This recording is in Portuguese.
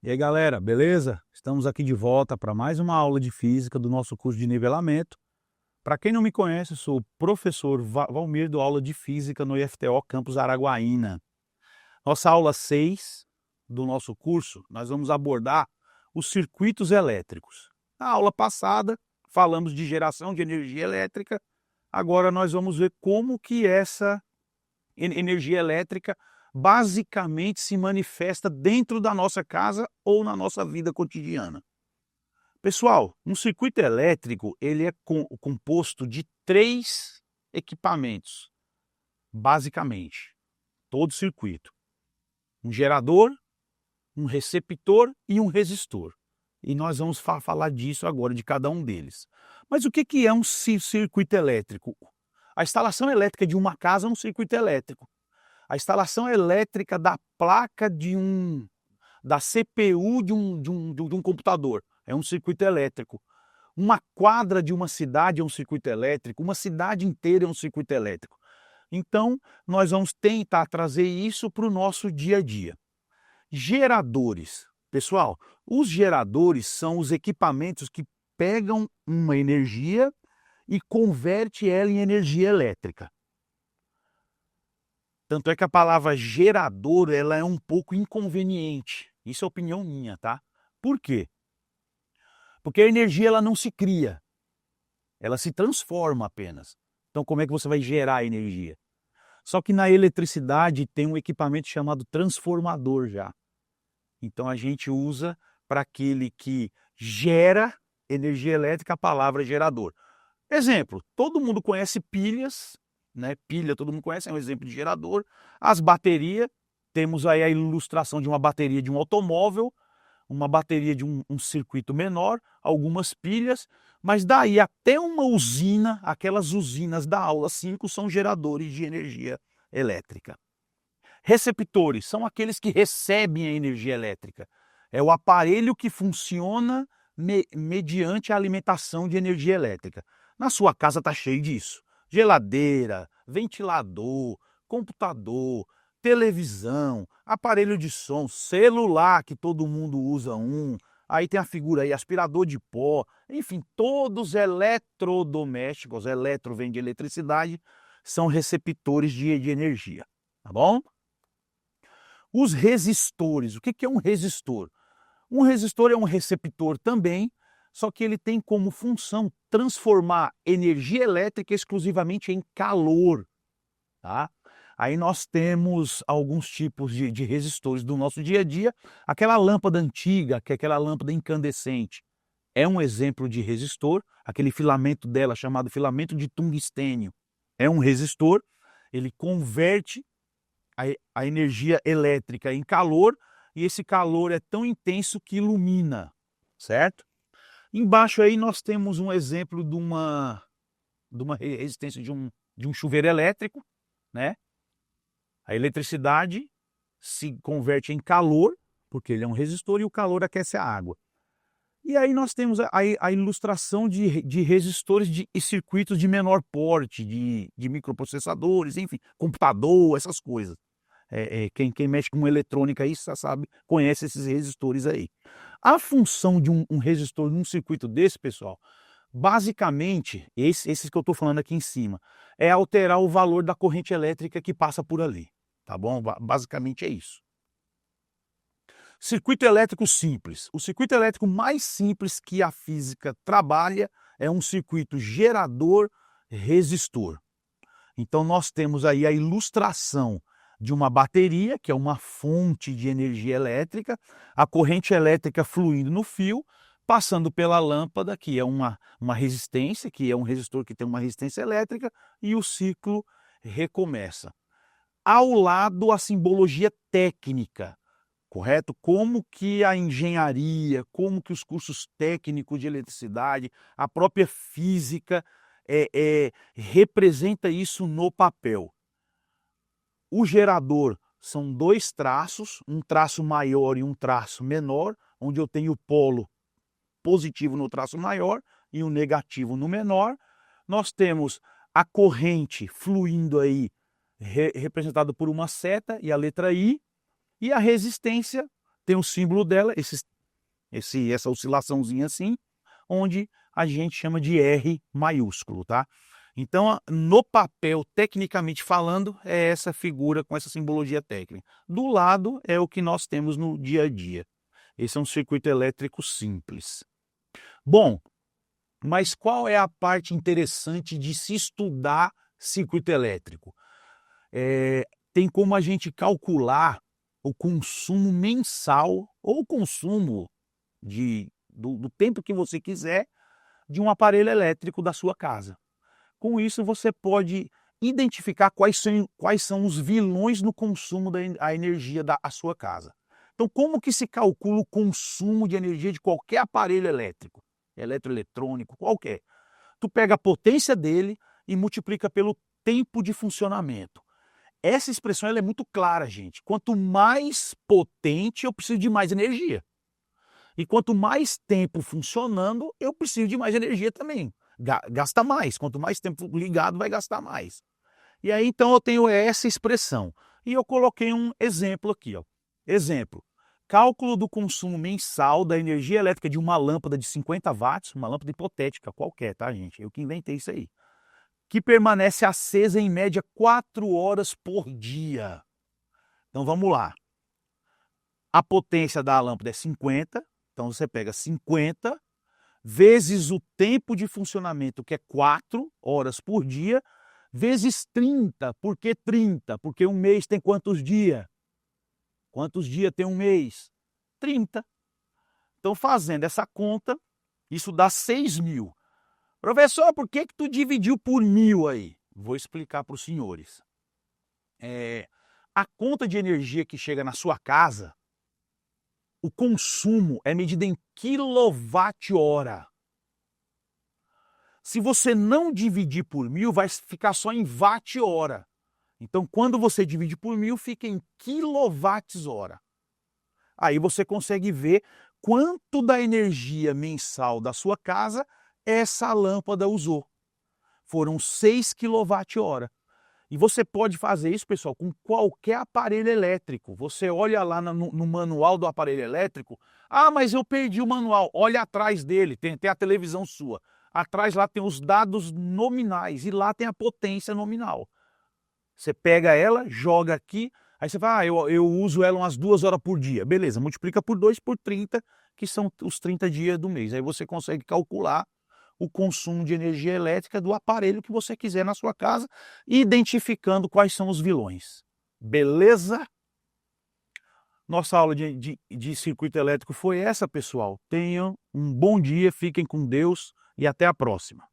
E aí, galera, beleza? Estamos aqui de volta para mais uma aula de física do nosso curso de nivelamento. Para quem não me conhece, eu sou o professor Valmir, do aula de física no IFTO Campus Araguaína. Nossa aula 6 do nosso curso, nós vamos abordar os circuitos elétricos. Na aula passada, falamos de geração de energia elétrica. Agora nós vamos ver como que essa energia elétrica basicamente se manifesta dentro da nossa casa ou na nossa vida cotidiana. Pessoal, um circuito elétrico ele é composto de 3 equipamentos, basicamente, todo circuito. Um gerador, um receptor e um resistor. E nós vamos falar disso agora, de cada um deles. Mas o que é um circuito elétrico? A instalação elétrica de uma casa é um circuito elétrico. A instalação elétrica da placa da CPU de um computador é um circuito elétrico. Uma quadra de uma cidade é um circuito elétrico, uma cidade inteira é um circuito elétrico. Então, nós vamos tentar trazer isso para o nosso dia a dia. Geradores. Pessoal, os geradores são os equipamentos que pegam uma energia e converte ela em energia elétrica. Tanto é que a palavra gerador ela é um pouco inconveniente. Isso é opinião minha, tá? Por quê? Porque a energia ela não se cria, ela se transforma apenas. Então como é que você vai gerar energia? Só que na eletricidade tem um equipamento chamado transformador já. Então a gente usa para aquele que gera energia elétrica a palavra gerador. Exemplo, todo mundo conhece pilhas, né? Pilha todo mundo conhece, é um exemplo de gerador. As baterias, temos aí a ilustração de uma bateria de um automóvel, uma bateria de um circuito menor, algumas pilhas, mas daí até uma usina, aquelas usinas da aula 5 são geradores de energia elétrica. Receptores são aqueles que recebem a energia elétrica. É o aparelho que funciona mediante a alimentação de energia elétrica. Na sua casa está cheio disso. Geladeira, ventilador, computador, televisão, aparelho de som, celular, que todo mundo usa um. Aí tem a figura aí, aspirador de pó, enfim, todos eletrodomésticos, eletro vem de eletricidade, são receptores de energia, tá bom? Os resistores, o que é um resistor? Um resistor é um receptor também, só que ele tem como função transformar energia elétrica exclusivamente em calor, tá? Aí nós temos alguns tipos de resistores do nosso dia a dia. Aquela lâmpada antiga, que é aquela lâmpada incandescente, é um exemplo de resistor. Aquele filamento dela, chamado filamento de tungstênio, é um resistor. Ele converte a energia elétrica em calor, e esse calor é tão intenso que ilumina, certo? Embaixo aí nós temos um exemplo de uma resistência de um chuveiro elétrico, né? A eletricidade se converte em calor, porque ele é um resistor, e o calor aquece a água. E aí nós temos a ilustração de resistores e circuitos de menor porte, de microprocessadores, enfim, computador, essas coisas. Quem mexe com eletrônica aí sabe, conhece esses resistores aí. A função de um resistor num circuito desse, pessoal, basicamente, esses que eu estou falando aqui em cima, é alterar o valor da corrente elétrica que passa por ali, tá bom? Basicamente é isso. Circuito elétrico simples. O circuito elétrico mais simples que a física trabalha é um circuito gerador-resistor. Então nós temos aí a ilustração de uma bateria, que é uma fonte de energia elétrica, a corrente elétrica fluindo no fio, passando pela lâmpada, que é uma resistência, que é um resistor que tem uma resistência elétrica, e o ciclo recomeça. Ao lado, a simbologia técnica, correto? Como que a engenharia, como que os cursos técnicos de eletricidade, a própria física representa isso no papel. O gerador são 2 traços, um traço maior e um traço menor, onde eu tenho o polo positivo no traço maior e o negativo no menor. Nós temos a corrente fluindo aí, representada por uma seta e a letra I, e a resistência tem o símbolo dela, essa oscilaçãozinha assim, onde a gente chama de R maiúsculo, tá? Então, no papel, tecnicamente falando, é essa figura com essa simbologia técnica. Do lado é o que nós temos no dia a dia. Esse é um circuito elétrico simples. Bom, mas qual é a parte interessante de se estudar circuito elétrico? Tem como a gente calcular o consumo mensal ou o consumo do tempo que você quiser de um aparelho elétrico da sua casa. Com isso, você pode identificar quais são os vilões no consumo da energia da sua casa. Então, como que se calcula o consumo de energia de qualquer aparelho elétrico? Eletroeletrônico, qualquer. Tu pega a potência dele e multiplica pelo tempo de funcionamento. Essa expressão ela é muito clara, gente. Quanto mais potente, eu preciso de mais energia. E quanto mais tempo funcionando, eu preciso de mais energia também. Gasta mais. Quanto mais tempo ligado, vai gastar mais. E aí, então, eu tenho essa expressão. E eu coloquei um exemplo aqui. Ó. Exemplo. Cálculo do consumo mensal da energia elétrica de uma lâmpada de 50 watts, uma lâmpada hipotética qualquer, tá, gente? Eu que inventei isso aí. Que permanece acesa em média 4 horas por dia. Então, vamos lá. A potência da lâmpada é 50, então você pega 50 vezes o tempo de funcionamento, que é 4 horas por dia, vezes 30. Por que 30? Porque um mês tem quantos dias? Quantos dias tem um mês? 30. Então, fazendo essa conta, isso dá 6.000. Professor, por que tu dividiu por 1.000 aí? Vou explicar para os senhores. A conta de energia que chega na sua casa, o consumo é medido em quilowatt-hora. Se você não dividir por 1.000, vai ficar só em watt-hora. Então, quando você divide por 1.000, fica em quilowatts-hora. Aí você consegue ver quanto da energia mensal da sua casa essa lâmpada usou. Foram 6 kWh. E você pode fazer isso, pessoal, com qualquer aparelho elétrico. Você olha lá no manual do aparelho elétrico. Ah, mas eu perdi o manual. Olha atrás dele, tem a televisão sua. Atrás lá tem os dados nominais e lá tem a potência nominal. Você pega ela, joga aqui, aí você fala, eu uso ela umas 2 horas por dia. Beleza, multiplica por 2 por 30, que são os 30 dias do mês. Aí você consegue calcular o consumo de energia elétrica do aparelho que você quiser na sua casa, identificando quais são os vilões. Beleza? Nossa aula de circuito elétrico foi essa, pessoal. Tenham um bom dia, fiquem com Deus e até a próxima.